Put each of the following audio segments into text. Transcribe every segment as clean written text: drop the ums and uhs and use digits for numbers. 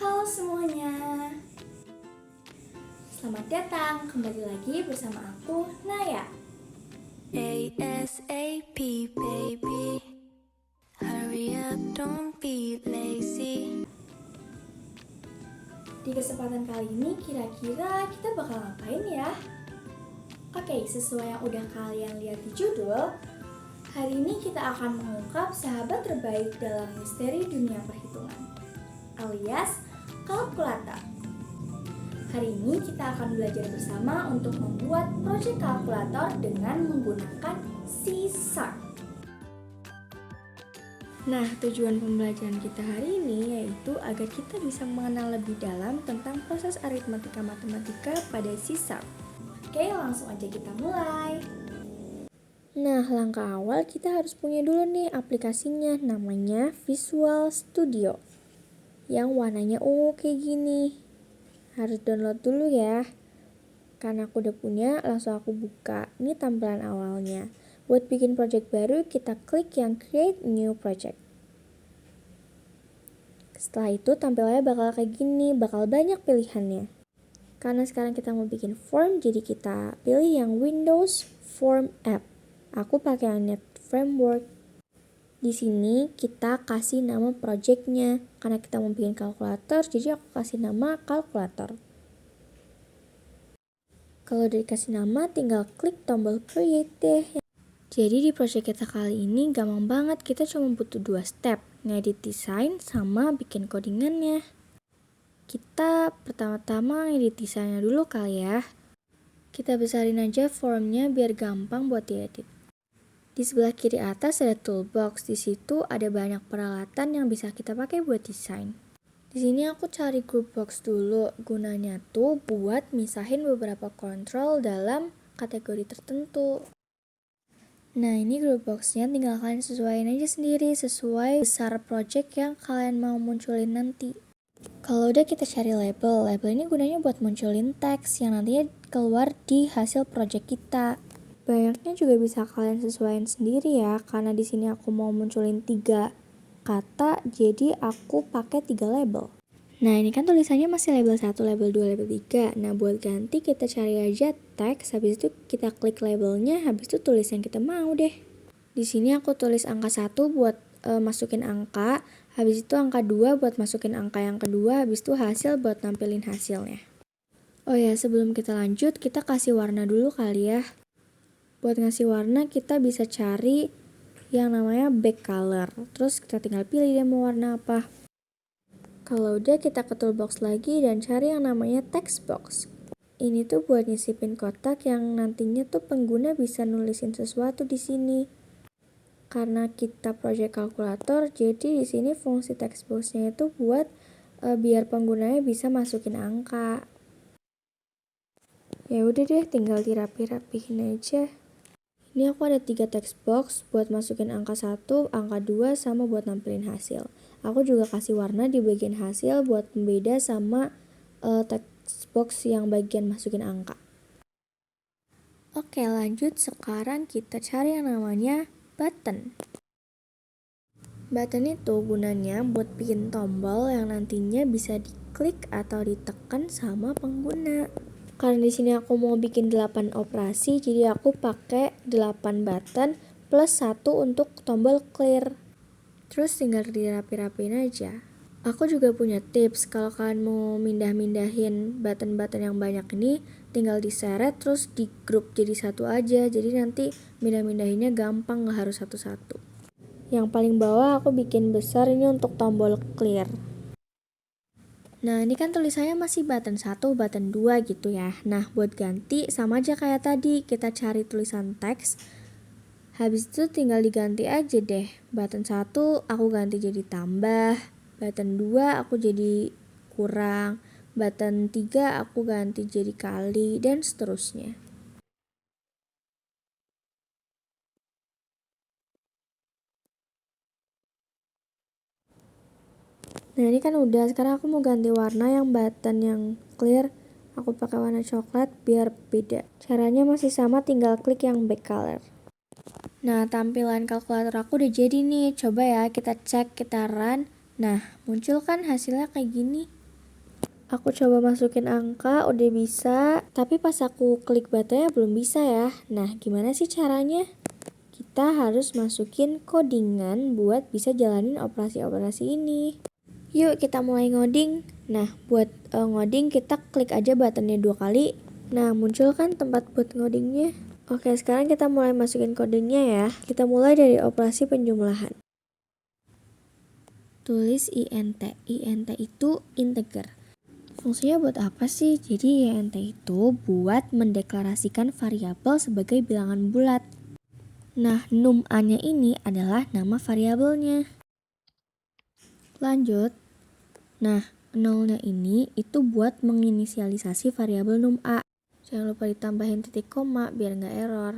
Halo semuanya, selamat datang kembali lagi bersama aku, Naya. ASAP baby, hurry up, don't be lazy. Di kesempatan kali ini kira-kira kita bakal ngapain ya? Oke, sesuai yang udah kalian lihat di judul, hari ini kita akan mengungkap sahabat terbaik dalam misteri dunia perhitungan, alias kalkulator. Hari ini kita akan belajar bersama untuk membuat proyek kalkulator dengan menggunakan C#. Nah, tujuan pembelajaran kita hari ini yaitu agar kita bisa mengenal lebih dalam tentang proses aritmatika matematika pada C#. Oke, langsung aja kita mulai. Nah, langkah awal kita harus punya dulu nih aplikasinya, namanya Visual Studio yang warnanya ungu kayak gini. Harus download dulu ya. Karena aku udah punya, langsung aku buka. Ini tampilan awalnya. Buat bikin project baru, kita klik yang Create New Project. Setelah itu tampilannya bakal kayak gini, bakal banyak pilihannya. Karena sekarang kita mau bikin form, jadi kita pilih yang Windows Form App. Aku pakai yang Net Framework. Di sini kita kasih nama projectnya. Karena kita mau bikin kalkulator, jadi aku kasih nama kalkulator. Kalau udah dikasih nama, tinggal klik tombol create deh. Jadi di project kita kali ini gampang banget, kita cuma butuh 2 step, ngedit desain sama bikin codingannya. Kita pertama-tama ngedit desainnya dulu kali ya. Kita besarin aja formnya biar gampang buat diedit. Di sebelah kiri atas ada toolbox, di situ ada banyak peralatan yang bisa kita pakai buat desain. Di sini aku cari group box dulu, gunanya tuh buat misahin beberapa kontrol dalam kategori tertentu. Nah, ini group boxnya tinggal kalian sesuaiin aja sendiri sesuai besar project yang kalian mau munculin nanti. Kalau udah kita cari label ini gunanya buat munculin teks yang nantinya keluar di hasil project kita. Banyaknya juga bisa kalian sesuaiin sendiri ya, karena di sini aku mau munculin 3 kata, jadi aku pakai 3 label. Nah, ini kan tulisannya masih label 1, label 2, label 3. Nah, buat ganti kita cari aja teks, habis itu kita klik labelnya, habis itu tulis yang kita mau deh. Di sini aku tulis angka 1 buat masukin angka, habis itu angka 2 buat masukin angka yang kedua, habis itu hasil buat nampilin hasilnya. Oh ya, sebelum kita lanjut, kita kasih warna dulu kali ya. Buat ngasih warna, kita bisa cari yang namanya back color. Terus kita tinggal pilih dia mau warna apa. Kalau udah, kita ke toolbox lagi dan cari yang namanya text box. Ini tuh buat nyisipin kotak yang nantinya tuh pengguna bisa nulisin sesuatu di sini. Karena kita project kalkulator, jadi di sini fungsi text box-nya itu buat biar penggunanya bisa masukin angka. Ya udah deh, tinggal dirapi-rapihin aja. Ini aku ada 3 text box buat masukin angka 1, angka 2, sama buat nampilin hasil. Aku juga kasih warna di bagian hasil buat pembeda sama text box yang bagian masukin angka. Oke, lanjut. Sekarang kita cari yang namanya button. Button itu gunanya buat bikin tombol yang nantinya bisa diklik atau ditekan sama pengguna. Karena di sini aku mau bikin 8 operasi, jadi aku pakai 8 button plus 1 untuk tombol clear. Terus tinggal dirapi-rapiin aja. Aku juga punya tips, kalau kalian mau mindah-mindahin button-button yang banyak ini, tinggal diseret terus di grup jadi satu aja. Jadi nanti mindah-mindahinnya gampang, gak harus satu-satu. Yang paling bawah aku bikin besar ini untuk tombol clear. Nah, ini kan tulisannya masih button 1, button 2 gitu ya. Nah, buat ganti sama aja kayak tadi, kita cari tulisan teks. Habis itu tinggal diganti aja deh. Button 1 aku ganti jadi tambah, button 2 aku jadi kurang, button 3 aku ganti jadi kali, dan seterusnya. Nah, ini kan udah, sekarang aku mau ganti warna yang button yang clear. Aku pakai warna coklat biar beda. Caranya masih sama, tinggal klik yang back color. Nah, tampilan kalkulator aku udah jadi nih. Coba ya kita cek, kita run. Nah, muncul kan hasilnya kayak gini. Aku coba masukin angka, udah bisa. Tapi pas aku klik buttonnya belum bisa ya. Nah, gimana sih caranya? Kita harus masukin codingan buat bisa jalanin operasi-operasi ini. Yuk kita mulai ngoding. Nah, buat ngoding kita klik aja buttonnya 2 kali. Nah, muncul kan tempat buat ngodingnya. Oke, sekarang kita mulai masukin codingnya ya. Kita mulai dari operasi penjumlahan. Tulis int. Int itu integer. Fungsinya buat apa sih? Jadi int itu buat mendeklarasikan variabel sebagai bilangan bulat. Nah, num-a-nya ini adalah nama variabelnya. Lanjut. Nah, nolnya ini itu buat menginisialisasi variabel num-a. Jangan lupa ditambahin titik koma biar nggak error.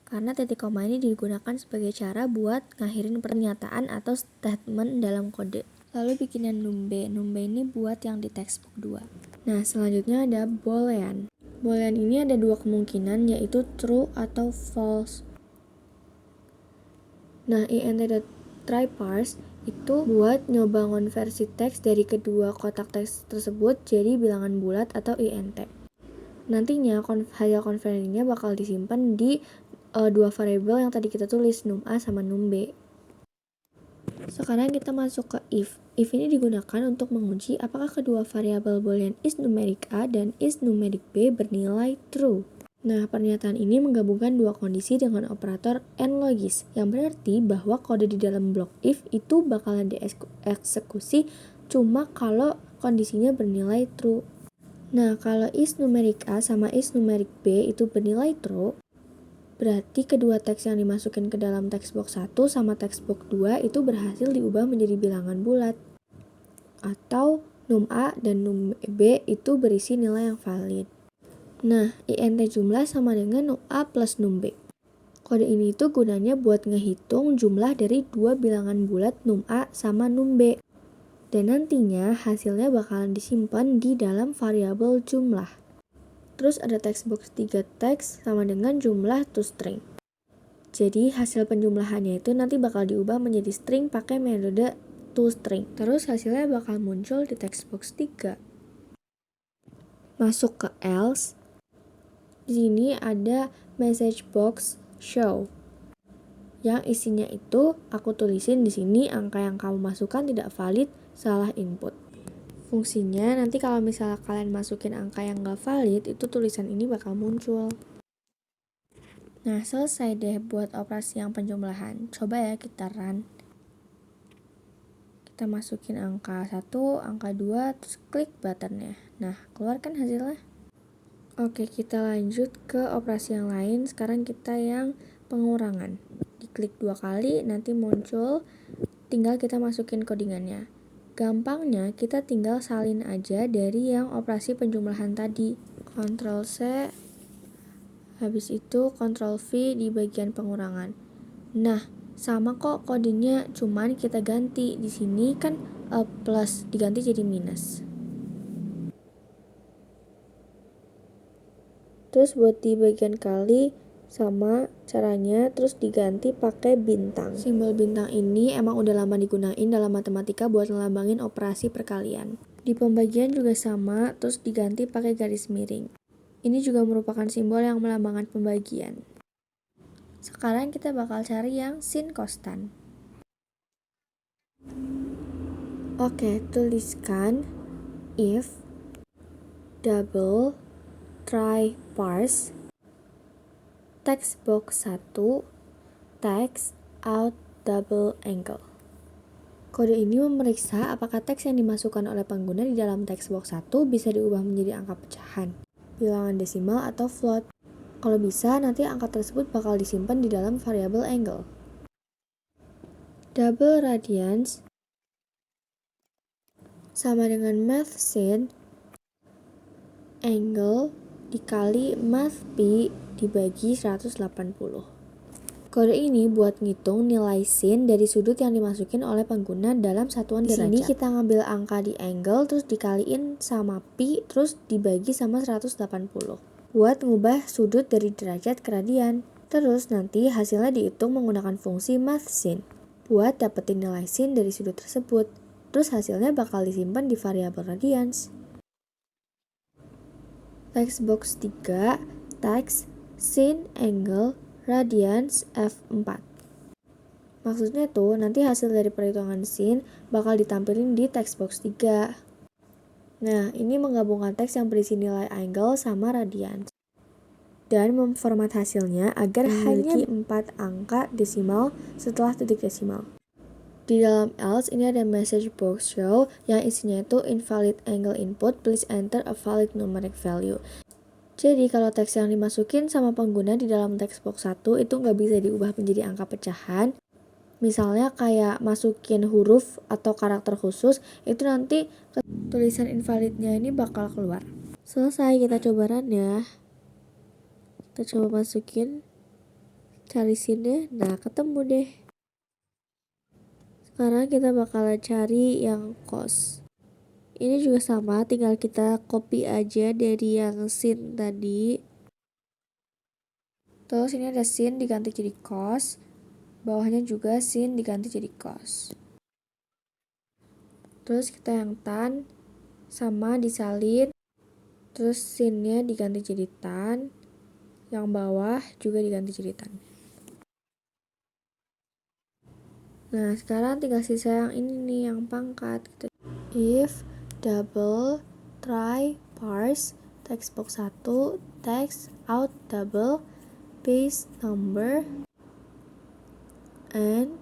Karena titik koma ini digunakan sebagai cara buat ngakhirin pernyataan atau statement dalam kode. Lalu bikin yang num-b. Num-b ini buat yang di textbook 2. Nah, selanjutnya ada boolean. Boolean ini ada 2 kemungkinan, yaitu true atau false. Nah, int.tryparse itu buat nyoba konversi teks dari kedua kotak teks tersebut jadi bilangan bulat atau int. Nantinya hasil konversinya bakal disimpan di 2 variabel yang tadi kita tulis, num-a sama num-b. Sekarang kita masuk ke if. If ini digunakan untuk menguji apakah kedua variabel boolean isNumeric A dan isNumeric B bernilai true. Nah, pernyataan ini menggabungkan 2 kondisi dengan operator AND logis, yang berarti bahwa kode di dalam blok if itu bakalan dieksekusi cuma kalau kondisinya bernilai true. Nah, kalau isNumeric A sama isNumeric B itu bernilai true, berarti kedua teks yang dimasukin ke dalam textbox 1 sama textbox 2 itu berhasil diubah menjadi bilangan bulat. Atau num-a dan num-b itu berisi nilai yang valid. Nah, int jumlah sama dengan num-a plus num-b. Kode ini itu gunanya buat ngehitung jumlah dari 2 bilangan bulat num-a sama num-b. Dan nantinya hasilnya bakalan disimpan di dalam variabel jumlah. Terus ada textbox 3 teks sama dengan jumlah toString. Jadi hasil penjumlahannya itu nanti bakal diubah menjadi string pakai metode toString. Terus hasilnya bakal muncul di textbox 3. Masuk ke else. Di sini ada message box show. Yang isinya itu aku tulisin di sini angka yang kamu masukkan tidak valid, salah input. Fungsinya nanti kalau misalnya kalian masukin angka yang gak valid, itu tulisan ini bakal muncul. Nah, selesai deh buat operasi yang penjumlahan. Coba ya kita run. Kita masukin angka 1, angka 2, terus klik buttonnya. Nah, keluarkan hasilnya. Oke, kita lanjut ke operasi yang lain. Sekarang kita yang pengurangan. Diklik 2 kali, nanti muncul. Tinggal kita masukin codingannya. Gampangnya kita tinggal salin aja dari yang operasi penjumlahan tadi. Ctrl C, habis itu Ctrl V di bagian pengurangan. Nah, sama kok kodenya, cuman kita ganti. Di sini kan plus, diganti jadi minus. Terus buat di bagian kali, sama caranya, terus diganti pakai bintang. Simbol bintang ini emang udah lama digunain dalam matematika buat ngelambangin operasi perkalian. Di pembagian juga sama, terus diganti pakai garis miring. Ini juga merupakan simbol yang melambangkan pembagian. Sekarang kita bakal cari yang sin konstan. Oke, tuliskan if double try parse textbox 1 text out double angle. Kode ini memeriksa apakah teks yang dimasukkan oleh pengguna di dalam textbox 1 bisa diubah menjadi angka pecahan, bilangan desimal atau float. Kalau bisa, nanti angka tersebut bakal disimpan di dalam variabel angle. Double radians sama dengan mathsin angle dikali mathpi dibagi 180. Kode ini buat ngitung nilai sin dari sudut yang dimasukin oleh pengguna dalam satuan derajat. Di sini kita ngambil angka di angle, terus dikaliin sama pi, terus dibagi sama 180. Buat ngubah sudut dari derajat ke radian. Terus nanti hasilnya dihitung menggunakan fungsi mathsin buat dapetin nilai sin dari sudut tersebut. Terus hasilnya bakal disimpan di variabel radians. text box 3, text, sin, angle, radians, F4. Maksudnya tuh nanti hasil dari perhitungan sin bakal ditampilin di text box 3. Nah, ini menggabungkan teks yang berisi nilai angle sama radians dan memformat hasilnya agar memiliki 4 angka desimal setelah titik desimal. Di dalam else ini ada message box show yang isinya itu invalid angle input, please enter a valid numeric value. Jadi kalau teks yang dimasukin sama pengguna di dalam text box 1 itu nggak bisa diubah menjadi angka pecahan. Misalnya kayak masukin huruf atau karakter khusus, itu nanti tulisan invalidnya ini bakal keluar. Selesai, kita coba run ya. Kita coba masukin, cari sinnya, nah ketemu deh. Sekarang kita bakalan cari yang cos. Ini juga sama, tinggal kita copy aja dari yang sin tadi. Terus ini ada sin diganti jadi cos. Bawahnya juga sin diganti jadi cos. Terus kita yang tan sama disalin. Terus sinnya diganti jadi tan. Yang bawah juga diganti jadi tan. Nah, sekarang tinggal sisa yang ini nih, yang pangkat. If double try parse text box 1 text out double base number and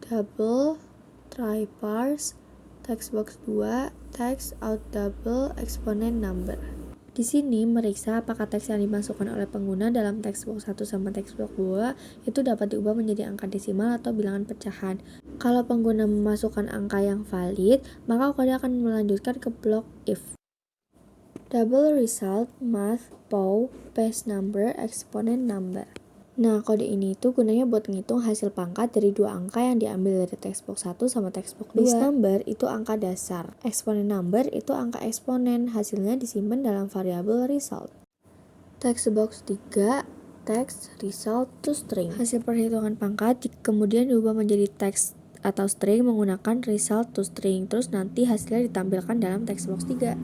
double try parse text box 2 text out double exponent number. Di sini meriksa apakah teks yang dimasukkan oleh pengguna dalam text box 1 sama text box 2 itu dapat diubah menjadi angka desimal atau bilangan pecahan. Kalau pengguna memasukkan angka yang valid, maka kode akan melanjutkan ke blok if. Double result, math, pow, base number, exponent number. Nah, kode ini itu gunanya buat ngitung hasil pangkat dari dua angka yang diambil dari text box 1 sama text box 2. Base number itu angka dasar, exponent number itu angka eksponen, hasilnya disimpan dalam variabel result. Text box 3, text result to string. Hasil perhitungan pangkat kemudian diubah menjadi teks atau string menggunakan result to string, terus nanti hasilnya ditampilkan dalam text box 3.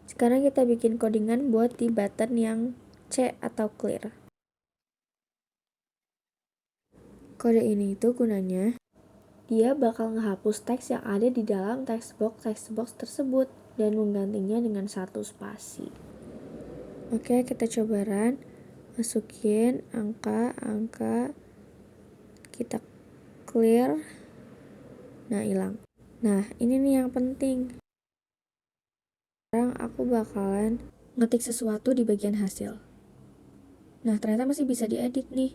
Sekarang kita bikin codingan buat di button yang C atau clear. Kode ini itu gunanya dia bakal ngehapus teks yang ada di dalam text box tersebut dan menggantinya dengan satu spasi. Oke, kita coba run. Masukin angka, kita clear. Nah, hilang. Nah, ini nih yang penting. Sekarang aku bakalan ngetik sesuatu di bagian hasil. Nah, ternyata masih bisa diedit nih.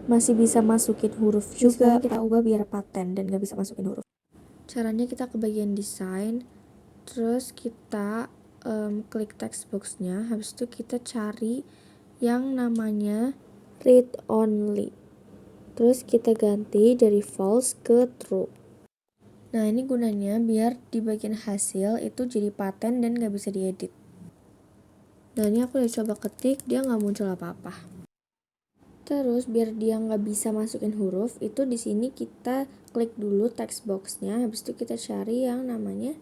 Masih bisa masukin huruf juga. Kita ubah biar paten dan gak bisa masukin huruf. Caranya kita ke bagian desain, terus kita klik text boxnya, habis itu kita cari yang namanya read only. Terus kita ganti dari false ke true. Nah, ini gunanya biar di bagian hasil itu jadi paten dan gak bisa diedit. Nah, ini aku udah coba ketik, dia gak muncul apa-apa. Terus biar dia nggak bisa masukin huruf, itu di sini kita klik dulu text boxnya, habis itu kita cari yang namanya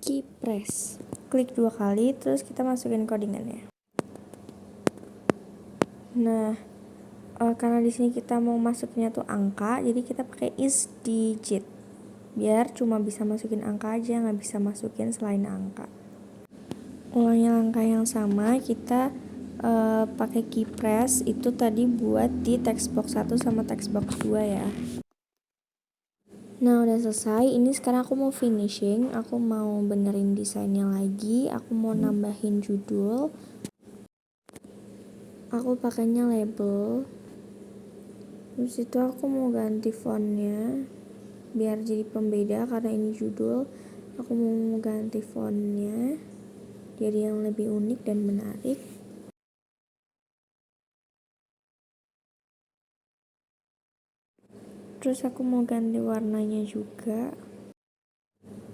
key press. Klik 2 kali, terus kita masukin codingannya. Nah, karena di sini kita mau masukinnya tuh angka, jadi kita pakai is digit. Biar cuma bisa masukin angka aja, nggak bisa masukin selain angka. Ulangi langkah yang sama, kita pakai key press itu tadi buat di text box 1 sama text box 2 ya. Nah, udah selesai. Ini sekarang aku mau finishing, aku mau benerin desainnya lagi, aku mau nambahin judul. Aku pakainya label. Terus itu aku mau ganti fontnya biar jadi pembeda karena ini judul. Aku mau ganti fontnya jadi yang lebih unik dan menarik. Terus aku mau ganti warnanya juga.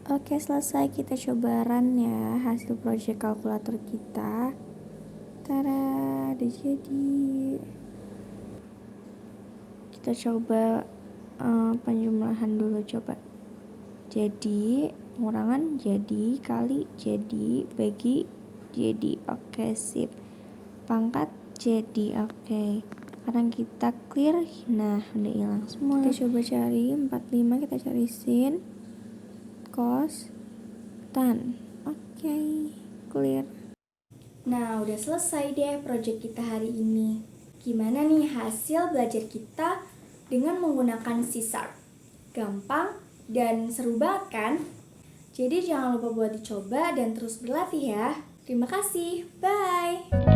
Oke, selesai. Kita coba run ya hasil project kalkulator kita. Tada, udah jadi. Kita coba penjumlahan dulu coba. Jadi, pengurangan jadi, kali jadi, bagi jadi oke, sip. Pangkat jadi oke. Sekarang kita clear. Nah, udah hilang semua. Kita coba cari 45, kita cari sin, cos, tan. Oke, clear. Nah, udah selesai deh project kita hari ini. Gimana nih hasil belajar kita dengan menggunakan C#? Gampang dan seru banget kan? Jadi jangan lupa buat dicoba dan terus berlatih ya. Terima kasih, bye!